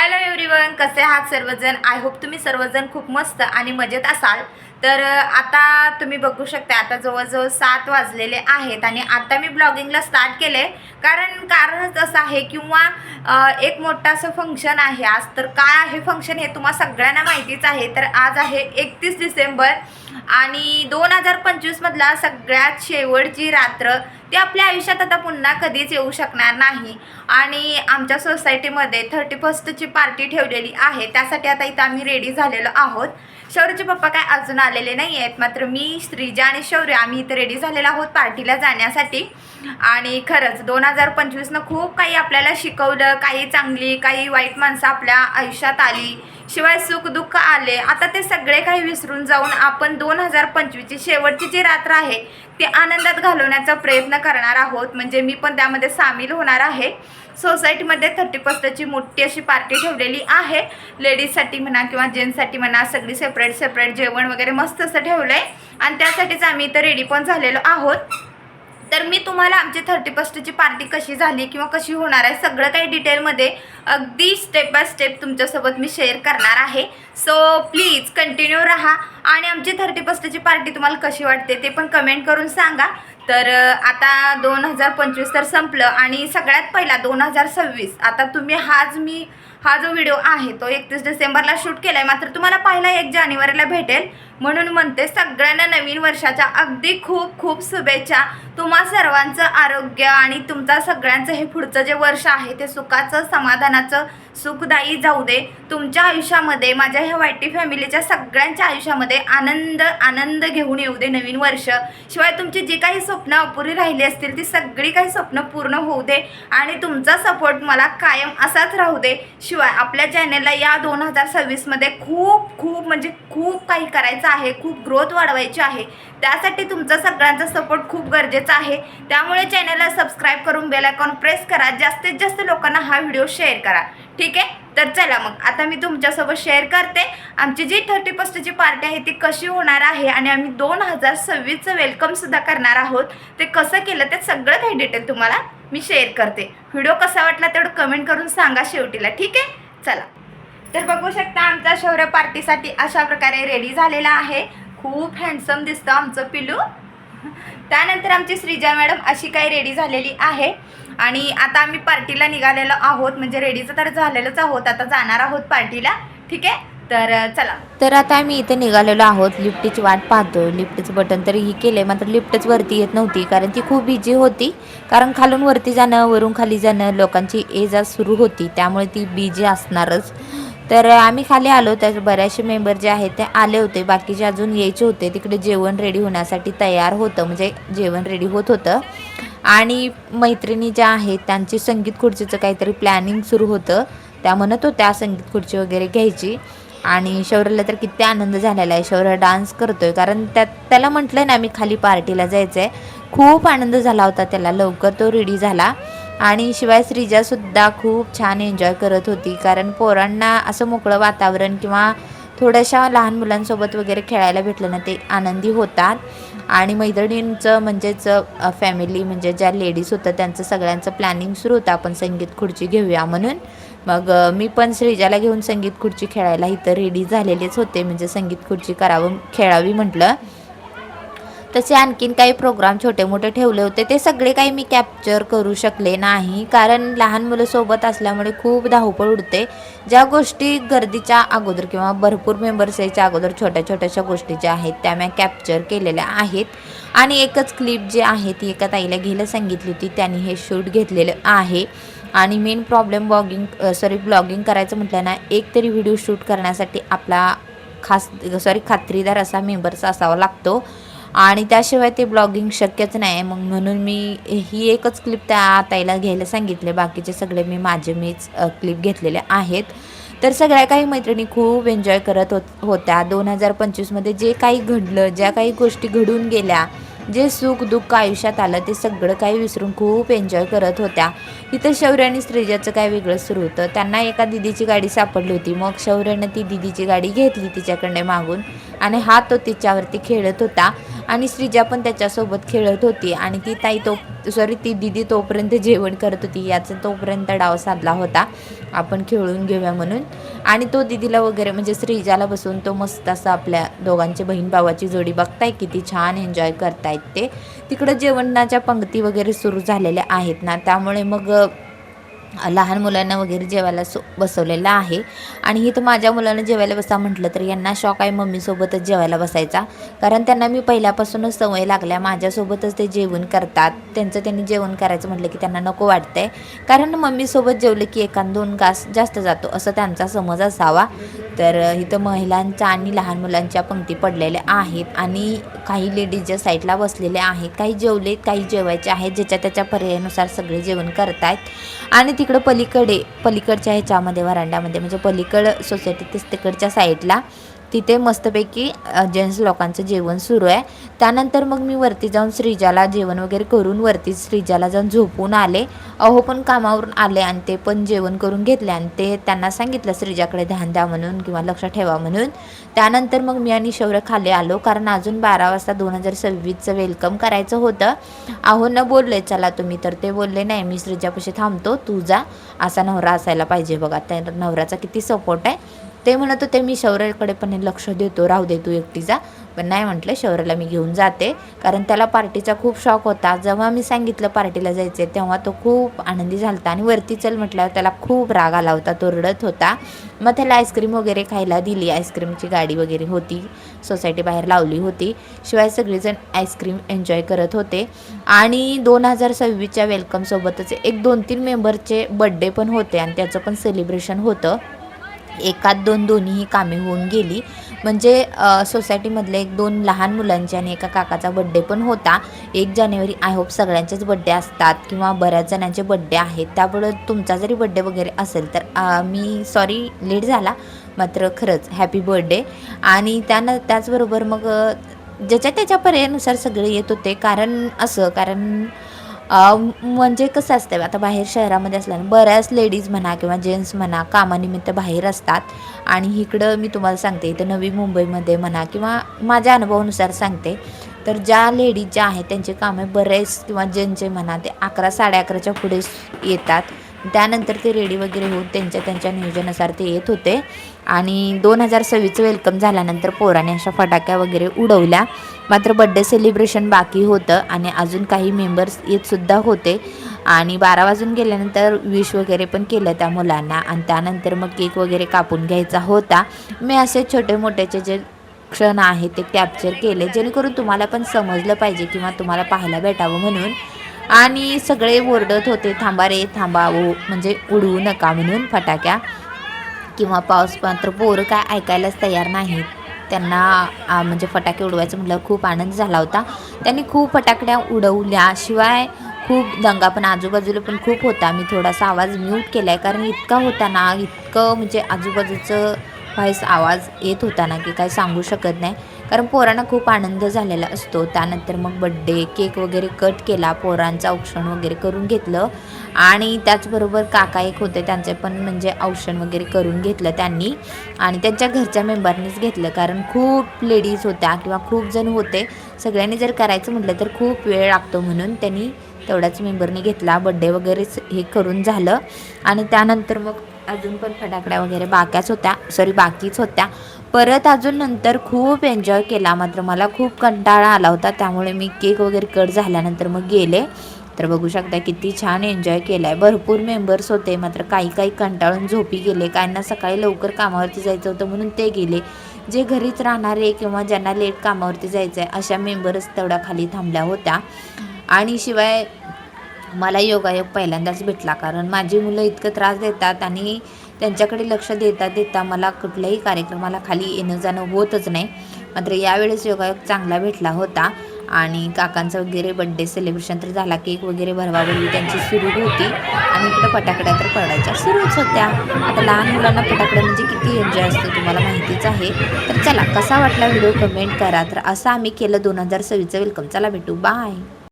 Hello everyone, कसे आहात सर्वजण। आय होप तुम्ही सर्वजण खूप मस्त आणि मजेत असाल। तर आता तुम्ही बघू शकता, आता जवळजवळ 7 वाजलेले आहेत आणि आता मी ब्लॉगिंगला स्टार्ट केले। कारणच असं आहे किंवा एक मोठं असं फंक्शन आहे आज। तर काय आहे फंक्शन हे तुम्हाला सगळ्यांना माहितीच आहे। तर आज आहे 31 डिसेंबर आणि 2025 मधला सगळ्यात शेवटची रात्र। ते आपल्या आयुष्यात आता पुन्हा कधीच येऊ शकणार नाही। आणि आमच्या सोसायटीमध्ये 31ची पार्टी ठेवलेली आहे, त्यासाठी आता इथं आम्ही रेडी झालेलो आहोत। शौर्यचे पप्पा काय अजून आलेले नाही आहेत, मात्र मी, श्रीजा आणि शौर्य आम्ही इथं रेडी झालेलो आहोत पार्टीला जाण्यासाठी। आणि खरंच 2025नं खूप काही आपल्याला शिकवलं, काही चांगली काही वाईट माणसं आपल्या आयुष्यात आली, शिवाय सुख दुःख आले। आता ते सगळे काही विसरून जाऊन आपण 2025ची शेवटची जी रात्र आहे ती आनंदात घालवण्याचा प्रयत्न करणार आहोत। म्हणजे मी पण त्यामध्ये सामील होणार आहे। सोसायटीमध्ये 31ची मोठी अशी पार्टी ठेवलेली आहे। लेडीजसाठी म्हणा किंवा जेंट्ससाठी म्हणा, सगळी सेपरेट जेवण वगैरे मस्त असं ठेवलं आहे आणि त्यासाठीच आम्ही इथं रेडी पण झालेलो आहोत। तर मी तुम्हाला आमची 31ची पार्टी कशी झाली किंवा कशी होणार आहे सगळं काही डिटेलमध्ये अगदी स्टेप बाय स्टेप तुमच्यासोबत मी शेअर करणार आहे। सो प्लीज कंटिन्यू राहा आणि आमची 31ची पार्टी तुम्हाला कशी वाटते ते पण कमेंट करून सांगा। तर आता 2025 तर संपलं आणि सगळ्यात पहिला 2026 आता तुम्ही हा जो व्हिडिओ आहे तो 31 डिसेंबरला शूट केला आहे, मात्र तुम्हाला पहिला 1 जानेवारीला भेटेल। म्हणून म्हणते सगळ्यांना नवीन वर्षाच्या अगदी खूप खूप शुभेच्छा। तुम्हा सर्वांचं आरोग्य आणि तुमचा सगळ्यांचं हे पुढचं जे वर्ष आहे ते सुखाचं, समाधानाचं, सुखदायी जाऊ दे। तुमच्या आयुष्यामध्ये, माझ्या ह्या वाईटी फॅमिलीच्या सगळ्यांच्या आयुष्यामध्ये आनंद घेऊन येऊ दे नवीन वर्ष। शिवाय तुमची जी काही स्वप्न अपुरी राहिली असतील ती सगळी काही स्वप्न पूर्ण होऊ दे आणि तुमचा सपोर्ट मला कायम असाच राहू दे। शिवाय आपल्या चॅनलला या 2026मध्ये खूप म्हणजे खूप काही करायचं आहे, खूप ग्रोथ वाढवायची आहे। त्यासाठी तुमचा सगळ्यांचा सपोर्ट खूप गरजेचा आहे। त्यामुळे चॅनलला सबस्क्राईब करून बेल आयकॉन प्रेस करा, जास्तीत जास्त लोकांना हा व्हिडिओ शेअर करा, ठीक आहे। तर चला मग आता मी तुमच्यासोबत शेअर करते आमची जी 31ची पार्टी आहे ती कशी होणार आहे आणि आम्ही 2026चं वेलकमसुद्धा करणार आहोत। ते कसं केलं ते सगळं काही डिटेल तुम्हाला मी शेअर करते। व्हिडिओ कसा वाटला तेवढं कमेंट करून सांगा शेवटीला, ठीक आहे। चला, तर बघू शकता आमचा शौर्य पार्टीसाठी अशा प्रकारे रेडी झालेला आहे। खूप हँडसम दिसतं आमचं पिलू। त्यानंतर आमची श्रीजा मॅडम अशी काही रेडी झालेली आहे आणि आता आम्ही पार्टीला निघालेलो आहोत, म्हणजे रेडीचं तर झालेलंच आहोत, आता जाणार आहोत पार्टीला, ठीक आहे। तर चला, तर आता आम्ही इथे निघालेलो आहोत। लिफ्टची वाट पाहतोय, लिफ्टचं बटन तरीही केले, मात्र लिफ्टच वरती येत नव्हती कारण ती खूप बिझी होती। कारण खालून वरती जाणं, वरून खाली जाणं, लोकांची ये जा सुरू होती, त्यामुळे ती बिझी असणारच। तर आम्ही खाली आलो, तर बऱ्याचशे मेंबर जे आहेत ते आले होते, बाकीचे अजून यायचे होते। तिकडे जेवण रेडी होण्यासाठी तयार होतं, म्हणजे जेवण रेडी होत होतं आणि मैत्रिणी ज्या आहेत त्यांची संगीत खुर्चीचं काहीतरी प्लॅनिंग सुरू होतं। त्या म्हणत होत्या संगीत खुर्ची वगैरे घ्यायची आणि शौर्यला तर किती आनंद झालेला आहे। शौर्य डान्स करतोय कारण त्याला म्हटलं ना मी खाली पार्टीला जायचं आहे। खूप आनंद झाला होता त्याला, लवकर तो रेडी झाला। आणि शिवाय श्रीजासुद्धा खूप छान एन्जॉय करत होती, कारण पोरांना असं मोकळं वातावरण किंवा थोड्याशा लहान मुलांसोबत वगैरे खेळायला भेटलं ना ते आनंदी होतात। आणि मैत्रिणींचं म्हणजेच फॅमिली म्हणजे ज्या लेडीज होतं त्यांचं सगळ्यांचं प्लॅनिंग सुरू होतं आपण संगीत खुर्ची घेऊया म्हणून। मग मी पण श्रीजाला घेऊन संगीत खुर्ची खेळायला इथं रेडी झालेलेच होते, म्हणजे संगीत खुर्ची खेळावी म्हटलं। तसे आणखीन काही प्रोग्राम छोटे मोठे ठेवले होते, ते सगळे काही मी कॅप्चर करू शकले नाही, कारण लहान मुलं सोबत असल्यामुळे खूप धावपळ उडते। ज्या गोष्टी गर्दीच्या अगोदर किंवा भरपूर मेंबर्स यायच्या अगोदर छोट्याशा गोष्टी ज्या आहेत त्या मी कॅप्चर केलेल्या आहेत। आणि एकच क्लिप जी आहे ती एका ताईला घ्यायला सांगितली होती, त्यांनी हे शूट घेतलेलं आहे। आणि मेन प्रॉब्लेम ब्लॉगिंग करायचं म्हटलं ना, एक तरी व्हिडिओ शूट करण्यासाठी आपला खात्रीदार असा मेंबरचा असावा लागतो आणि त्याशिवाय ते ब्लॉगिंग शक्यच नाही। मग म्हणून मी ही एकच क्लिप त्या ताईला घ्यायला सांगितले, बाकीचे सगळे मीच क्लिप घेतलेले आहेत। तर सगळ्या काही मैत्रिणी खूप एन्जॉय करत होत्या। 2025मध्ये जे काही घडलं, ज्या काही गोष्टी घडून गेल्या, जे सुख दुःख आयुष्यात आलं ते सगळं काही विसरून खूप एन्जॉय करत होत्या। इथं शौर्य आणि श्रीजाचं काय वेगळं सुरू होतं, त्यांना एका दिदीची गाडी सापडली होती। मग शौर्यानं ती दिदीची गाडी घेतली तिच्याकडे मागून आणि हा तो तिच्यावरती खेळत होता आणि श्रीजा पण त्याच्यासोबत खेळत होती आणि ती दिदी तोपर्यंत जेवण करत होती. याचा तोपर्यंत डाव साधला होता आपण खेळून घेऊया म्हणून. आणि तो दिदीला वगैरे म्हणजे श्रीजाला बसून तो मस्त असं आपल्या दोघांची बहीण भावाची जोडी बघताय किती छान एन्जॉय करतायत ते. तिकडं जेवणाच्या पंक्ती वगैरे सुरू झालेल्या आहेत ना, त्यामुळे मग लहान मुलांना वगैरे जेवायला बसवलेलं आहे. आणि इथं माझ्या मुलांना जेवायला बसा म्हटलं तर यांना शॉक आहे मम्मीसोबतच जेवायला बसायचा, कारण त्यांना मी पहिल्यापासूनच सवय लागल्या माझ्यासोबतच ते जेवण करतात. त्यांनी जेवण करायचं म्हटलं की त्यांना नको वाटतंय, कारण मम्मीसोबत जेवलं की 1-2 घास जास्त जातो असं त्यांचा समज असावा. तर इथं महिलांच्या आणि लहान मुलांच्या पंक्ती पडलेल्या आहेत आणि काही लेडीजच्या साईडला बसलेल्या आहेत. काही जेवलेत, काही जेवायचे आहेत, ज्याच्या त्याच्या पर्यायानुसार सगळे जेवण करतायत. आणि तिकडं पलीकडच्या ह्याच्यामध्ये वरांड्यामध्ये म्हणजे पलीकड सोसायटीत तिकडच्या साईडला तिथे मस्तपैकी जेंट्स लोकांचं जेवण सुरू आहे. त्यानंतर मग मी वरती जाऊन श्रीजाला जेवण वगैरे करून वरती श्रीजाला जाऊन झोपून आले. अहो पण कामावरून आले आणि ते पण जेवण करून घेतले आणि ते त्यांना सांगितलं श्रीजाकडे ध्यान द्या म्हणून किंवा लक्ष ठेवा म्हणून. त्यानंतर मग मी आणि शौर्य खाली आलो, कारण अजून 12 वाजता 2026चं वेलकम करायचं होतं. अहो न बोलले चला तुम्ही, तर ते बोलले नाही मी श्रीजापाशी थांबतो, तू जा. असा नवरा असायला पाहिजे बघा, त्या नवऱ्याचा किती सपोर्ट आहे. ते म्हणत होते मी शौर्याकडे पण लक्ष देतो, राहू दे तू एकटीचा. पण नाही म्हटलं, शौर्याला मी घेऊन जाते, कारण त्याला पार्टीचा खूप शौक होता. जेव्हा मी सांगितलं पार्टीला जायचे तेव्हा तो खूप आनंदी झाला होता आणि वरती चल म्हटल्यावर त्याला खूप राग आला होता, तो रडत होता. मग त्याला आईस्क्रीम वगैरे खायला दिली. आईस्क्रीमची गाडी वगैरे होती, सोसायटी बाहेर लावली होती. शिवाय सगळेजण आईस्क्रीम एन्जॉय करत होते. आणि 2026च्या वेलकमसोबतच 1-2-3 मेंबरचे बड्डे पण होते आणि त्याचं पण सेलिब्रेशन होतं. 1-2 दोन्हीही कामे होऊन गेली. म्हणजे सोसायटीमधले 1-2 लहान मुलांचे आणि एका काकाचा बड्डे पण होता. 1 जानेवारी आय होप सगळ्यांचेच बड्डे असतात किंवा बऱ्याच जणांचे बड्डे आहेत, त्यामुळे तुमचा जरी बड्डे वगैरे असेल तर मी सॉरी लेट झाला, मात्र खरंच हॅपी बर्थडे. आणि त्याचबरोबर मग ज्याच्या त्याच्या पर्यायानुसार सगळे येत होते. कारण म्हणजे कसं असतं आता बाहेर शहरामध्ये असल्यानं बऱ्याच लेडीज म्हणा किंवा जेंट्स म्हणा कामानिमित्त बाहेर असतात. आणि इकडं मी तुम्हाला सांगते इथं नवी मुंबईमध्ये म्हणा किंवा माझ्या अनुभवानुसार सांगते, तर ज्या लेडीज ज्या आहेत त्यांचे कामे बरेच किंवा जेंट्सचे म्हणा ते 11-11:30च्या पुढे येतात. त्यानंतर ते रेडी वगैरे होऊन त्यांच्या नियोजनानुसार ते येत होते. आणि 2026चं वेलकम झाल्यानंतर पोराने अशा फटाक्या वगैरे उडवल्या. मात्र बड्डे सेलिब्रेशन बाकी होतं आणि अजून काही मेंबर्स येतसुद्धा होते. आणि 12 वाजून गेल्यानंतर विश वगैरे पण केलं त्या मुलांना आणि त्यानंतर मग केक वगैरे कापून घ्यायचा होता. मी असे छोटे मोठ्याचे जे क्षण आहेत ते कॅप्चर केले, जेणेकरून तुम्हाला पण समजलं पाहिजे किंवा तुम्हाला पाहायला भेटावं म्हणून. आणि सगळे ओरडत होते थांबा रे थांबा, म्हणजे उडवू नका म्हणून फटाक्या किंवा पाऊस. मात्र पोरं काय ऐकायलाच तयार नाहीत. त्यांना म्हणजे फटाके उडवायचं म्हटलं खूप आनंद झाला होता. त्यांनी खूप फटाकड्या उडवल्या. शिवाय खूप दंगा पण आजूबाजूला पण खूप होता. मी थोडासा आवाज म्यूट केला आहे, कारण इतका होता ना, इतकं म्हणजे आजूबाजूचं व्हाईस आवाज येत होता ना की काय सांगू शकत नाही, कारण पोरांना खूप आनंद झालेला असतो. त्यानंतर मग बड्डे केक वगैरे कट केला, पोरांचं औक्षण वगैरे करून घेतलं. आणि त्याचबरोबर काका एक होते, त्यांचे पण म्हणजे औक्षण वगैरे करून घेतलं त्यांनी आणि त्यांच्या घरच्या मेंबरनीच घेतलं, कारण खूप लेडीज होत्या किंवा खूप जण होते. सगळ्यांनी जर करायचं म्हटलं तर खूप वेळ लागतो, म्हणून त्यांनी तेवढ्याच मेंबरनी घेतला. बड्डे वगैरेच हे करून झालं. आणि त्यानंतर मग अजून पण फटाकड्या वगैरे बाकीच होत्या. परत अजून नंतर खूप एन्जॉय केला. मात्र मला खूप कंटाळा आला होता, त्यामुळे मी केक वगैरे कट झाल्यानंतर मग गेले. तर बघू शकता किती छान एन्जॉय केला आहे. भरपूर मेंबर्स होते, मात्र काही कंटाळून झोपी गेले. काहींना सकाळी लवकर कामावरती जायचं होतं म्हणून ते गेले. जे घरीच राहणारे किंवा ज्यांना लेट कामावरती जायचं आहे अशा मेंबर्स तेवढ्या खाली थांबल्या होत्या. आणि शिवाय मला योगायोग पहिल्यांदाच भेटला, कारण माझी मुलं इतकं त्रास देतात आणि त्यांच्याकडे लक्ष देता मला कुठल्याही कार्यक्रमाला खाली येणं जाणं होतच नाही. मात्र यावेळेस योगायोग चांगला भेटला होता. आणि काकांचा वगैरे बड्डे सेलिब्रेशन तर झाला, केक वगैरे भरवाभरवी त्यांची सुरू होती आणि इकडं फटाकड्या तर पडायच्या सुरूच होत्या. आता लहान मुलांना फटाकड्या म्हणजे किती एन्जॉय असतो तुम्हाला माहितीच आहे. तर चला कसा वाटला व्हिडिओ कमेंट करा. तर असं आम्ही केलं 2026चं वेलकम. चला भेटू, बाय.